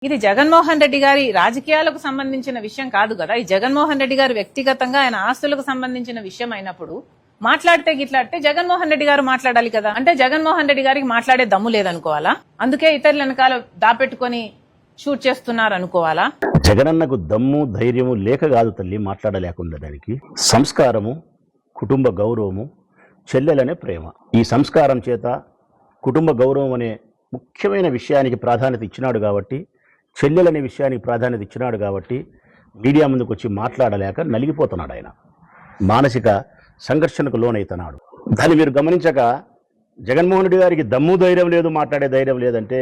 ఇది జగన్మోహన్ రెడ్డి గారి రాజకీయాలకు సంబంధించిన విషయం కాదు కదా. ఈ జగన్మోహన్ రెడ్డి గారు వ్యక్తిగతంగా ఆయన ఆస్తులకు సంబంధించిన విషయం అయినప్పుడు మాట్లాడితే గిట్లాడితే జగన్మోహన్ రెడ్డి గారు మాట్లాడాలి కదా. అంటే జగన్మోహన్ రెడ్డి గారికి మాట్లాడే దమ్ము లేదనుకోవాలా? అందుకే ఇతరుల వెనకాల దాపెట్టుకుని షూట్ చేస్తున్నారు అనుకోవాలా? జగనన్నకు దమ్ము ధైర్యము లేక కాదు తల్లి మాట్లాడలేకుండా. దానికి సంస్కారము, కుటుంబ గౌరవము, చెల్లెలనే ప్రేమ. ఈ సంస్కారం చేత కుటుంబ గౌరవం అనే ముఖ్యమైన విషయానికి ప్రాధాన్యత ఇచ్చినాడు కాబట్టి, చెల్లెలనే విషయానికి ప్రాధాన్యత ఇచ్చినాడు కాబట్టి మీడియా ముందుకు వచ్చి మాట్లాడలేక నలిగిపోతున్నాడు. ఆయన మానసిక సంఘర్షణకు లోనైతున్నాడు. దాన్ని మీరు గమనించక జగన్మోహన్ రెడ్డి గారికి దమ్ము ధైర్యం లేదు, మాట్లాడే ధైర్యం లేదంటే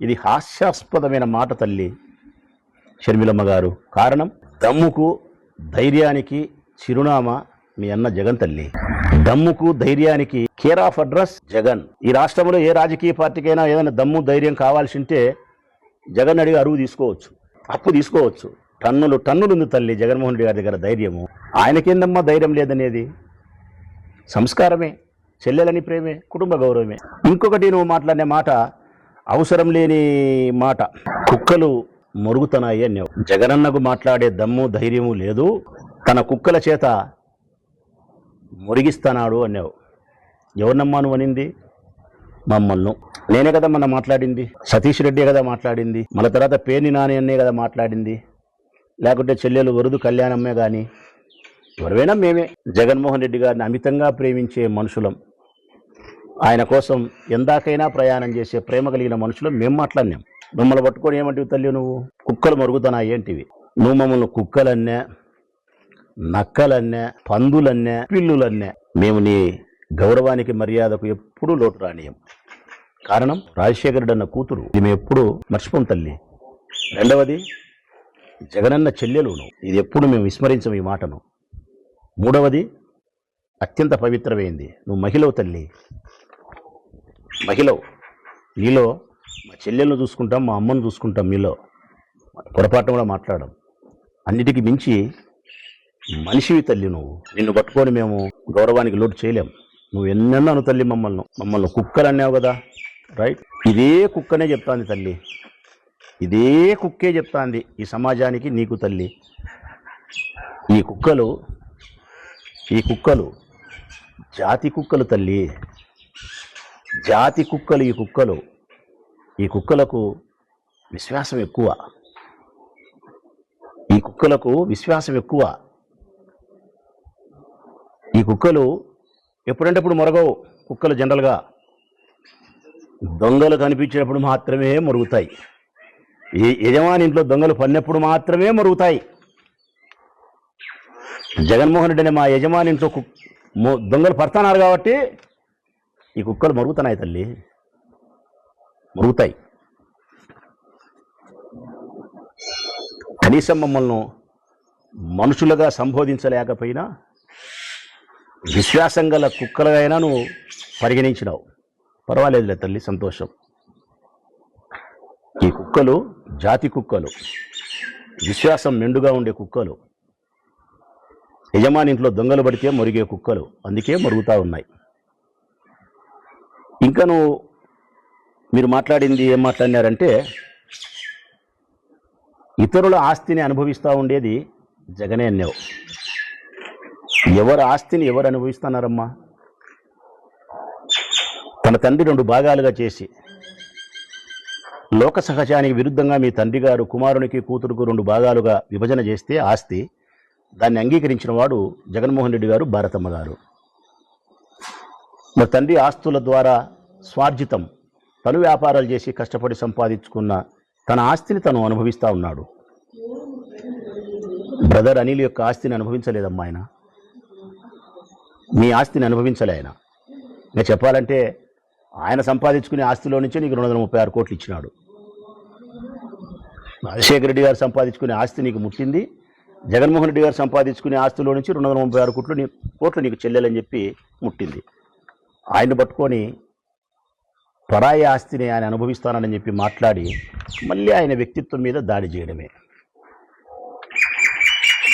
ఇది హాస్యాస్పదమైన మాట తల్లి షర్మిలమ్మ గారు. కారణం, దమ్ముకు ధైర్యానికి చిరునామా మీ అన్న జగన్ తల్లి. దమ్ముకు ధైర్యానికి కేర్ ఆఫ్ అడ్రస్ జగన్. ఈ రాష్ట్రంలో ఏ రాజకీయ పార్టీకైనా ఏదైనా దమ్ము ధైర్యం కావాల్సి ఉంటే జగన్ అడిగి అరువు తీసుకోవచ్చు, అప్పు తీసుకోవచ్చు. టన్నులు ఉంది తల్లి జగన్మోహన్ రెడ్డి గారి దగ్గర ధైర్యము. ఆయనకేందమ్మా ధైర్యం లేదనేది? సంస్కారమే, చెల్లెలని ప్రేమే, కుటుంబ గౌరవమే. ఇంకొకటి నువ్వు మాట్లాడిన మాట అవసరం లేని మాట. కుక్కలు మొరుగుతున్నాయి అన్నావు. జగనన్నకు మాట్లాడే దమ్ము ధైర్యము లేదు, తన కుక్కల చేత మురిగిస్తున్నాడు అన్నావు. ఎవరినమ్మా నువ్వు అనింది? మమ్మల్ని. నేనే కదా మొన్న మాట్లాడింది, సతీష్ రెడ్డి కదా మాట్లాడింది, మళ్ళీ తర్వాత పేర్ని నాని అన్నే కదా మాట్లాడింది, లేకుంటే చెల్లెలు వరుదు కళ్యాణమ్మే కానీ ఎవరైనా మేమే. జగన్మోహన్ రెడ్డి గారిని అమితంగా ప్రేమించే మనుషులం, ఆయన కోసం ఎందాకైనా ప్రయాణం చేసే ప్రేమ కలిగిన మనుషులం మేము మాట్లాడినాం. మిమ్మల్ని పట్టుకొని ఏమంటివి తల్లి నువ్వు? కుక్కలు మరుగుతున్నాయి ఏంటివి? నువ్వు మమ్మల్ని కుక్కలన్నే, నక్కలన్నే, పందులన్నే, పిల్లులన్నే. మేము నీ గౌరవానికి మర్యాదకు ఎప్పుడూ లోటు రానియం. కారణం, రాజశేఖర రెడ్డి అన్న కూతురు, మేము ఎప్పుడు మర్చిపోం తల్లి. రెండవది, జగనన్న చెల్లెలు నువ్వు, ఇది ఎప్పుడు మేము విస్మరించం ఈ మాటను. మూడవది, అత్యంత పవిత్రమైంది, నువ్వు మహిళవు తల్లి, మహిళవు. నీలో మా చెల్లెలను చూసుకుంటాం, మా అమ్మను చూసుకుంటాం, మీలో పొరపాటు కూడా మాట్లాడడం. అన్నిటికీ మించి మనిషివి తల్లి నువ్వు. నిన్ను పట్టుకొని మేము గౌరవానికి లోటు చేయలేం. నువ్వు ఎన్నెన్నాను తల్లి మమ్మల్ని కుక్కలు అన్నావు కదా, రైట్. ఇదే కుక్కనే చెప్తాంది తల్లి, ఇదే కుక్కే చెప్తాంది ఈ సమాజానికి, నీకు తల్లి. ఈ కుక్కలు జాతి కుక్కలు తల్లి, జాతి కుక్కలు. ఈ కుక్కలకు విశ్వాసం ఎక్కువ, ఈ కుక్కలు ఎప్పుడంటే మొరగవు. కుక్కలు జనరల్గా దొంగలు కనిపించినప్పుడు మాత్రమే మొరుగుతాయి. ఈ యజమాని ఇంట్లో దొంగలు పడినప్పుడు మాత్రమే మొరుగుతాయి. జగన్మోహన్ రెడ్డి అనే మా యజమాని ఇంట్లో దొంగలు పడుతున్నారు కాబట్టి ఈ కుక్కలు మరుగుతున్నాయి తల్లి, మరుగుతాయి. కనీసం మమ్మల్ని మనుషులుగా సంబోధించలేకపోయినా విశ్వాసం గల కుక్కలైనా నువ్వు పరిగణించినావు. పర్వాలేదులే తల్లి, సంతోషం. ఈ కుక్కలు జాతి కుక్కలు, విశ్వాసం మెండుగా ఉండే కుక్కలు, యజమాని ఇంట్లో దొంగలు పడితే మొరిగే కుక్కలు, అందుకే మొరుగుతూ ఉన్నాయి. ఇంకా మీరు మాట్లాడింది ఏం మాట్లాడినారంటే, ఇతరుల ఆస్తిని అనుభవిస్తూ ఉండేది జగనే అన్నావు. ఎవరి ఆస్తిని ఎవరు అనుభవిస్తున్నారమ్మా? తన తండ్రి 2 భాగాలుగా చేసి లోక సహజానికి విరుద్ధంగా మీ తండ్రి గారు కుమారునికి కూతురుకు 2 భాగాలుగా విభజన చేస్తే ఆస్తి, దాన్ని అంగీకరించిన వాడు జగన్మోహన్ రెడ్డి గారు, భారతమ్మ గారు. మరి తండ్రి ఆస్తుల ద్వారా స్వార్జితం, తను వ్యాపారాలు చేసి కష్టపడి సంపాదించుకున్న తన ఆస్తిని తను అనుభవిస్తూ ఉన్నాడు. బ్రదర్ అనిల్ యొక్క ఆస్తిని అనుభవించలేదమ్మా ఆయన, మీ ఆస్తిని అనుభవించలే ఆయన. ఇంకా చెప్పాలంటే ఆయన సంపాదించుకునే ఆస్తిలో నుంచే నీకు 236 కోట్లు ఇచ్చినాడు. రాజశేఖర రెడ్డి గారు సంపాదించుకునే ఆస్తి నీకు ముట్టింది, జగన్మోహన్ రెడ్డి గారు సంపాదించుకునే ఆస్తిలో నుంచి 236 కోట్లు నీకు చెల్లెలని చెప్పి ముట్టింది. ఆయన్ని పట్టుకొని పరాయి ఆస్తిని ఆయన అనుభవిస్తానని చెప్పి మాట్లాడి మళ్ళీ ఆయన వ్యక్తిత్వం మీద దాడి చేయడమే.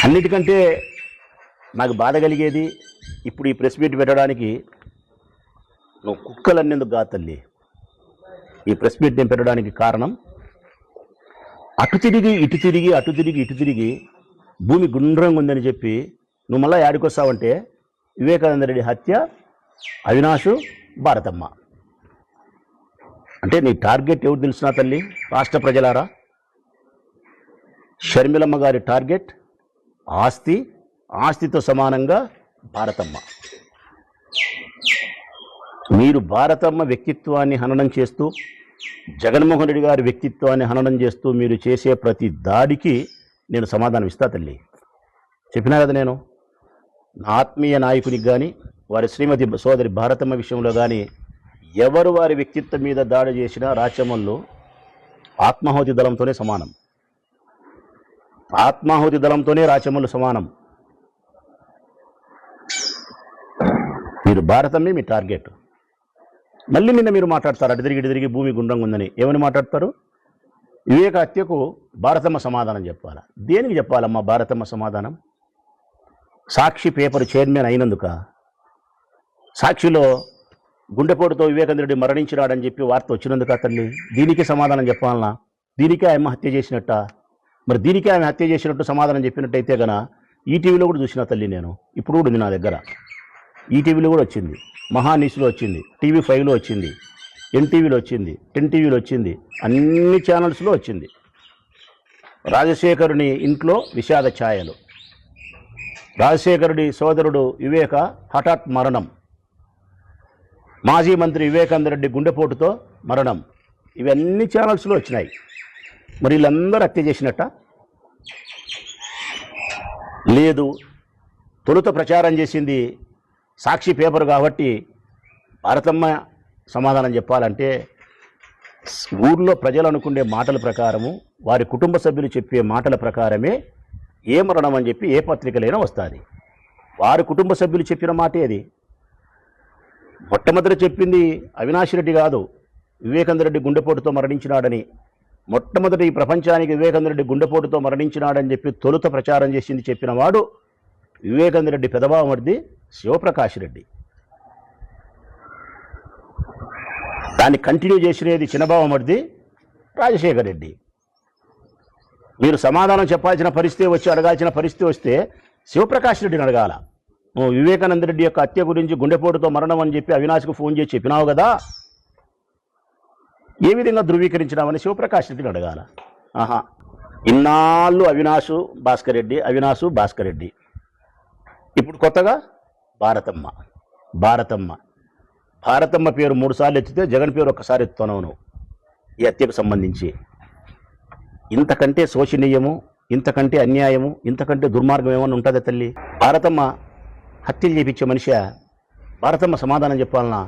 అన్నిటికంటే నాకు బాధ కలిగేది, ఇప్పుడు ఈ ప్రెస్ మీట్ పెట్టడానికి నువ్వు కుక్కలన్నేందుకు కాదు తల్లి. ఈ ప్రెస్ మీట్ నేను పెట్టడానికి కారణం, అటు తిరిగి ఇటు తిరిగి అటు తిరిగి ఇటు తిరిగి భూమి గుండ్రంగా ఉందని చెప్పి నువ్వు మళ్ళీ యాడికొస్తావంటే వివేకానంద రెడ్డి హత్య, అవినాష్, భారతమ్మ. అంటే నీ టార్గెట్ ఎవరు తెలుసునా తల్లి? రాష్ట్ర ప్రజలారా, షర్మిలమ్మ గారి టార్గెట్ ఆస్తి, ఆస్తితో సమానంగా భారతమ్మ. మీరు భారతమ్మ వ్యక్తిత్వాన్ని హననం చేస్తూ, జగన్మోహన్ రెడ్డి గారి వ్యక్తిత్వాన్ని హననం చేస్తూ మీరు చేసే ప్రతి దాడికి నేను సమాధానం ఇస్తా తల్లి. చెప్పినా కదా, నేను నా ఆత్మీయ నాయకునికి కానీ వారి శ్రీమతి సోదరి భారతమ్మ విషయంలో కానీ ఎవరు వారి వ్యక్తిత్వం మీద దాడి చేసినా రాచమల్లు ఆత్మాహుతి దళంతోనే సమానం. ఆత్మాహుతి దళంతోనే రాచమల్లు సమానం. మీరు భారతమ్మే మీ టార్గెట్. మళ్ళీ నిన్న మీరు మాట్లాడతారు అటు తిరిగి ఇటు తిరిగి భూమి గుండ్రంగా ఉందని. ఏమని మాట్లాడతారు? వివేక హత్యకు భారతమ్మ సమాధానం చెప్పాలా? దేనికి చెప్పాలమ్మా భారతమ్మ సమాధానం? సాక్షి పేపర్ చైర్మన్ అయినందుక? సాక్షిలో గుండెపోటుతో వివేకానంద రెడ్డి మరణించినాడని చెప్పి వార్త వచ్చినందుక తల్లి? దీనికి సమాధానం చెప్పాలనా? దీనికే ఆమె హత్య చేసినట్ట? మరి దీనికే ఆమె హత్య చేసినట్టు సమాధానం చెప్పినట్టయితే గన ఈటీవీలో కూడా చూసిన తల్లి నేను. ఇప్పుడు కూడా ఉంది నా దగ్గర. ఈటీవీలో కూడా వచ్చింది, మహాన్యూస్లో వచ్చింది, TV5లో వచ్చింది, NTVలో వచ్చింది, 10TVలో వచ్చింది, అన్ని ఛానల్స్లో వచ్చింది. రాజశేఖరుని ఇంట్లో విషాద ఛాయలు, రాజశేఖరుడి సోదరుడు వివేక హఠాత్ మరణం, మాజీ మంత్రి వివేకానంద రెడ్డి గుండెపోటుతో మరణం, ఇవన్నీ ఛానల్స్లో వచ్చినాయి. మరి వీళ్ళందరూ హత్య చేసినట్ట? లేదు, తొలుత ప్రచారం చేసింది సాక్షి పేపర్ కాబట్టి భారతమ్మ సమాధానం చెప్పాలంటే ఊర్లో ప్రజలు అనుకునే మాటల ప్రకారము, వారి కుటుంబ సభ్యులు చెప్పే మాటల ప్రకారమే ఏ మరణం అని చెప్పి ఏ పత్రికలైనా వస్తుంది. వారి కుటుంబ సభ్యులు చెప్పిన మాటే అది. మొట్టమొదటి చెప్పింది అవినాష్ రెడ్డి కాదు, వివేకానంద రెడ్డి గుండెపోటుతో మరణించినాడని. మొట్టమొదటి ఈ ప్రపంచానికి వివేకానంద రెడ్డి గుండెపోటుతో మరణించినాడని చెప్పి తొలుత ప్రచారం చేసింది చెప్పిన వాడు వివేకానంద రెడ్డి పెదబావమరిది శివప్రకాష్ రెడ్డి. దాన్ని కంటిన్యూ చేసినది చిన్నబావమరిది రాజశేఖర్ రెడ్డి. మీరు సమాధానం చెప్పాల్సిన పరిస్థితి వచ్చి అడగాల్సిన పరిస్థితి వస్తే శివప్రకాష్ రెడ్డిని అడగాల. నువ్వు వివేకానంద రెడ్డి యొక్క హత్య గురించి గుండెపోటుతో మరణం అని చెప్పి అవినాష్కు ఫోన్ చేసి చెప్పినావు కదా, ఏ విధంగా ధృవీకరించినావని శివప్రకాష్ రెడ్డిని అడగాల. ఆహా, ఇన్నాళ్ళు అవినాషు భాస్కర్ రెడ్డి, అవినాషు భాస్కర్ రెడ్డి, ఇప్పుడు కొత్తగా భారతమ్మ. భారతమ్మ భారతమ్మ పేరు 3 సార్లు ఎత్తితే జగన్ పేరు ఒక్కసారి ఎత్తుతున్నావు నువ్వు ఈ హత్యకు సంబంధించి. ఇంతకంటే శోచనీయము, ఇంతకంటే అన్యాయము, ఇంతకంటే దుర్మార్గం ఏమన్నా ఉంటుందా తల్లి? భారతమ్మ హత్యలు చేపించే మనిషి. భారతమ్మ సమాధానం చెప్పాలనా?